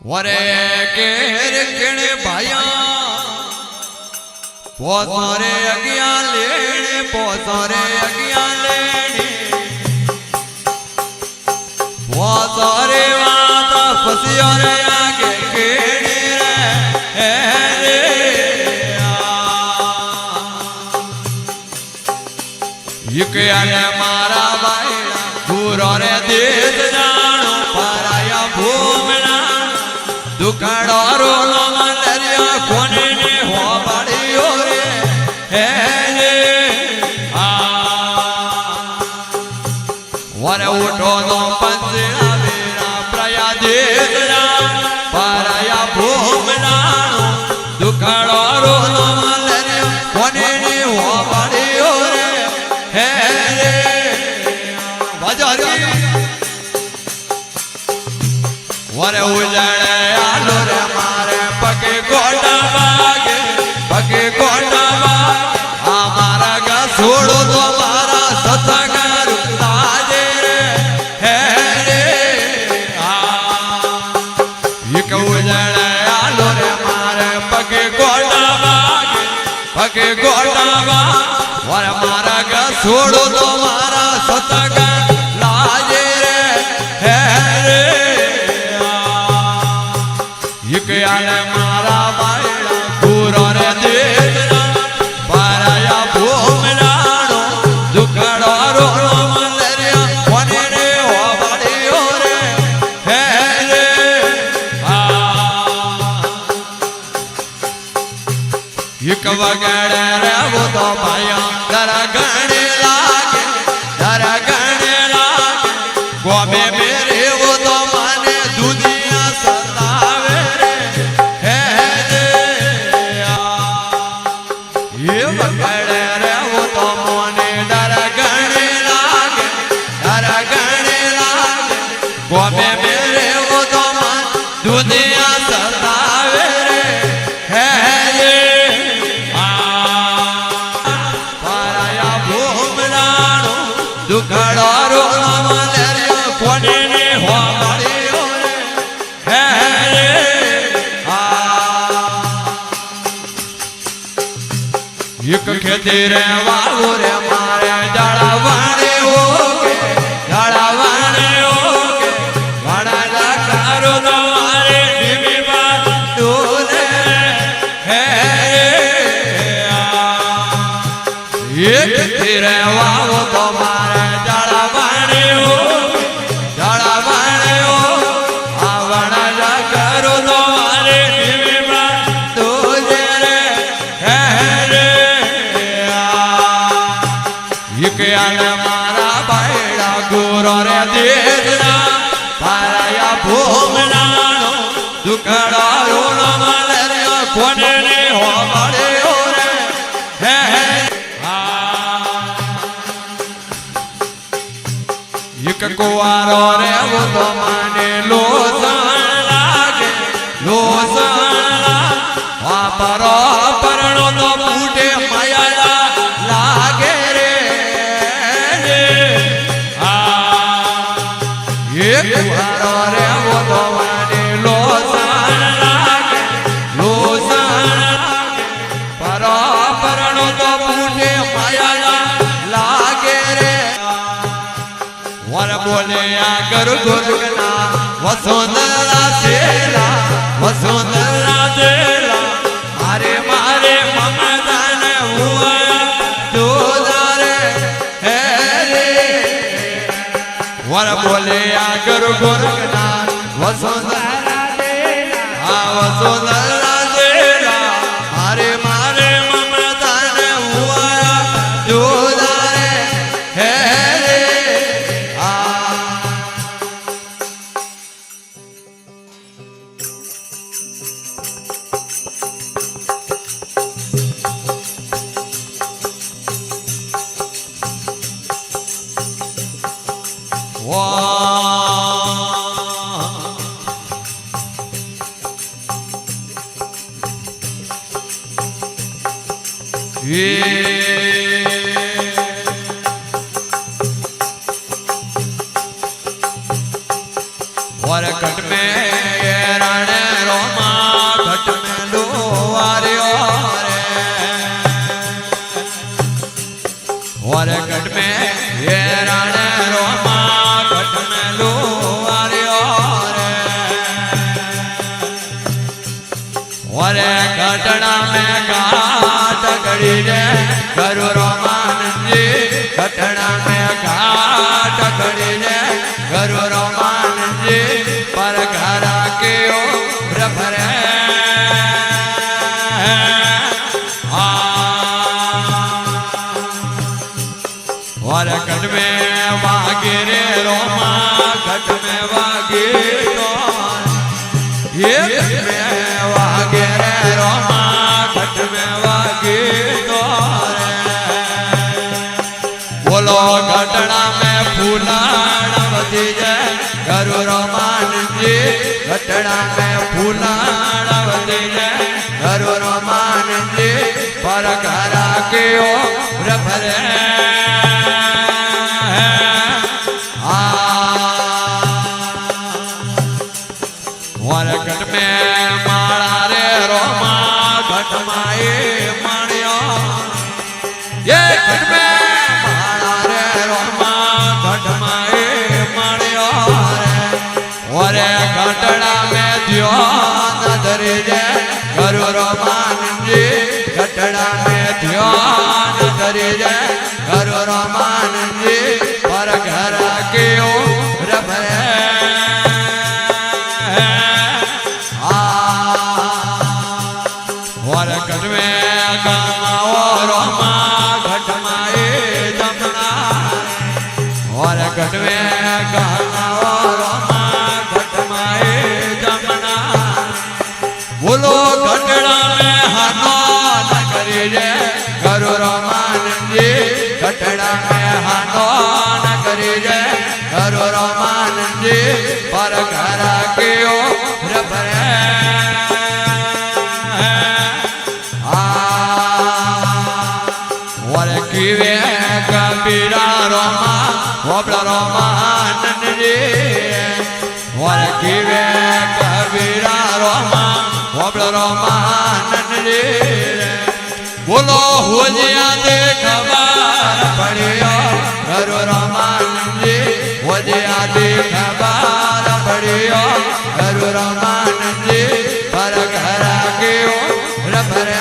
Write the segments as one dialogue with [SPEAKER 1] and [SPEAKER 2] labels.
[SPEAKER 1] वरे केर किण भाया पोसारे अगिया लेने पोसारे अगिया लेने पोसारे वाता फसियो रे आगे केड़ी रे ये आले मारा बाईला पूरो रे देश जानो पराया भूमना दुखड़ो रोलो मलरिया कोने ने हो बड़ियो रे वर उठो नो पंजरा मेरा प्रया देश पराया भूमना दुखड़ो रोलो मलरिया कोने ने हो बड़ियो रे वर उजड़े आलो रे मारे पके गोटा बागे पके गोटा बागे हमारा गा छोड़ो तो मारा सतगारू ताजे रे एक उजड़े आलो रे मारे पके गोटा बागे पके गोटा बागे वर मारा गा छोड़ो तो मारा सतगारू लाजे रे आले मारा बाईला पूरो रे देशना पराया भूमनानो दुखड़ो रोलो मलरिया कोने रे हो बड़ियो रे एक वगड़े रे वो तो भाया दरा गणे लागे गोमे मेरे वो तो माने दुनिया सतावे गोमे मेरे वो तो मन दुनिया सतावे रे पराया भूमनानो दुखड़ो रोलो मलरिया कोने ने हो बड़ियो रे एक खेती रे वालो रे मारे जड़ावाने हो के जड़ावाने हो एक तेरे वाव तो मारे जड़ावाने हो आवना जा करो तो मारे दिव्या तुझे रे एक आले मारा बाईला गुरो रे देशना पराया भूमनानो दुखड़ा रोलो मलरिया कोने ने हो बड़ियो रे एक कुवारो रे वो तो माने लोसन लागे परो परनो तो फूटे माया लागे रे एक कुवारो रे वो तो माने लोसन लागे परो परनो तो फूटे माया लागे रे वर बोले आकर गुरगना वसुंधरा तेला मारे मारे ममता ने हुआ दूधारे वर बोले आकर गुरगना वसुंधरा तेला मारे मारे ममता ने हुआ दूधारे और कट में रण वरे घटना में घाट घड़ी रे गुरु रामानंद जी घटना में घाट घड़ी रे गुरु रामानंद जी पर घर के भरे और घट में वागे रे रोमा घट में वागे तो ये घट में वागे रे रोमा घट में वागे तो बोलो घटना में फूलावती जय गुरु रामानंद जी घटना में फूलावती जय गुरु रामानंद जी पर घर के भरे घट में माड़ा रे रोमा घट माए माणिया ये घट में माड़ा रे रोमा घट माए माणिया रे घटना में ध्यान धरे जय गुरु रामानंद जी घटना में ध्यान धरे जय गुरु रामानंद जी पर घर के भरे घट में गाओ रोमा घट माए जमुना और घट में गाओ रोमा घट माए जमुना बोलो घटना में हानो न करी जय गुरु रामानंद जी घटना में हानो न करी जय गुरु रामानंद जी पर घर के भरे किवे कबीरा रोमा वबड़ा रामानंद जी और किवे कबीरा रोमा वबड़ा रामानंद जी बोलो हो जिया दे खबर पड़ियो गुरु रामानंद जी हो जिया दे खबर पड़ियो गुरु रामानंद जी पर घर के भरे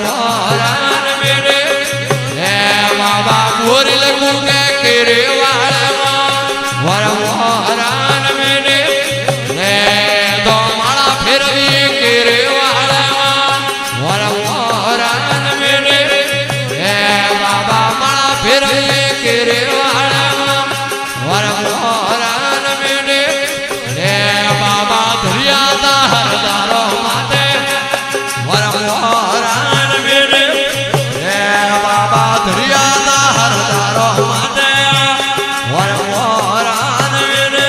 [SPEAKER 1] મોરાન મેરે હે બાબા બોરી લગું કે કેરે વાળમાં વર મોરાન મેરે હે તો માળા ફેરવી કેરે વાળમાં વર મોરાન મેરે હે બાબા માળા ફેરવી કેરે વાળમાં વર મોરાન મેરે હે બાબા ધરિયા હરદારો માતે વર મોરાન મેરે હે બાબા ધરિયા હરદારો માતે વર મોરાન મેરે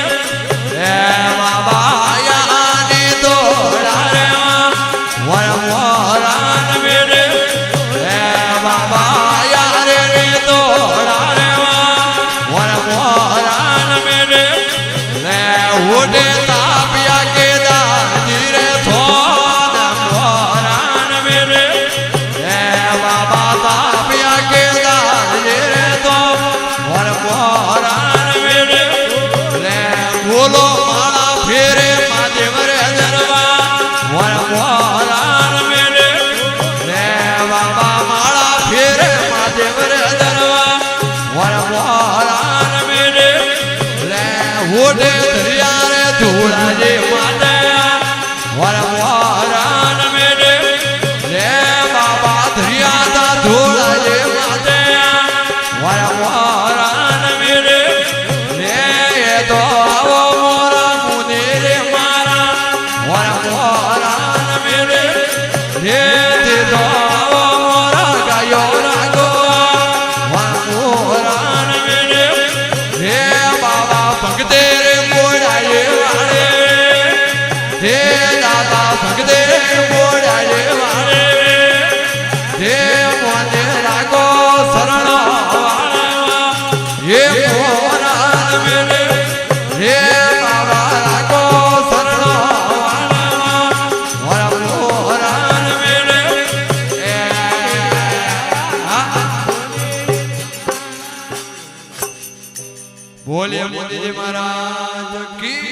[SPEAKER 1] હે બાબા યાની તોડા રે વર મોરાન મેરે હે બાબા યારે ને તોડા રે વર મોરાન મેરે રે ઉડે તાપિયા કે દાજી રે થોન મોરાન મેરે હે બાબા તાપિયા કે દાજી રે તો વર મોરાન મેરે રે બોલો માળા ફેરે મહાદેવ રે દરવા વર મોરાન મેરે રે બાબા માળા ફેરે મહાદેવ રે દરવા વર મોરાન મેરે રે ઓઢે દરિયા રે ધૂળા જે માતે વર મોરાન મેરે રે બાબા દરિયા દા ધૂળા જે માતે વર મોરાન મેરે રે એ તો આવો મોરા મુને રે મારા વર મોરાન મેરે રે તે તો આવો મોરા ગાયો રાગો વર મોરાન મેરે રે બાબા ભગતે રે મોડાએ વાળે હે દાદા ભગતે રે મોડાએ વાળે હે મોને રાગો શરણ વાળવા હે મોરાન મેરે હે બાબા રાગો શરણ વાળવા વર મોરાન મેરે હે બોલે મોદીજી મહારાજ કી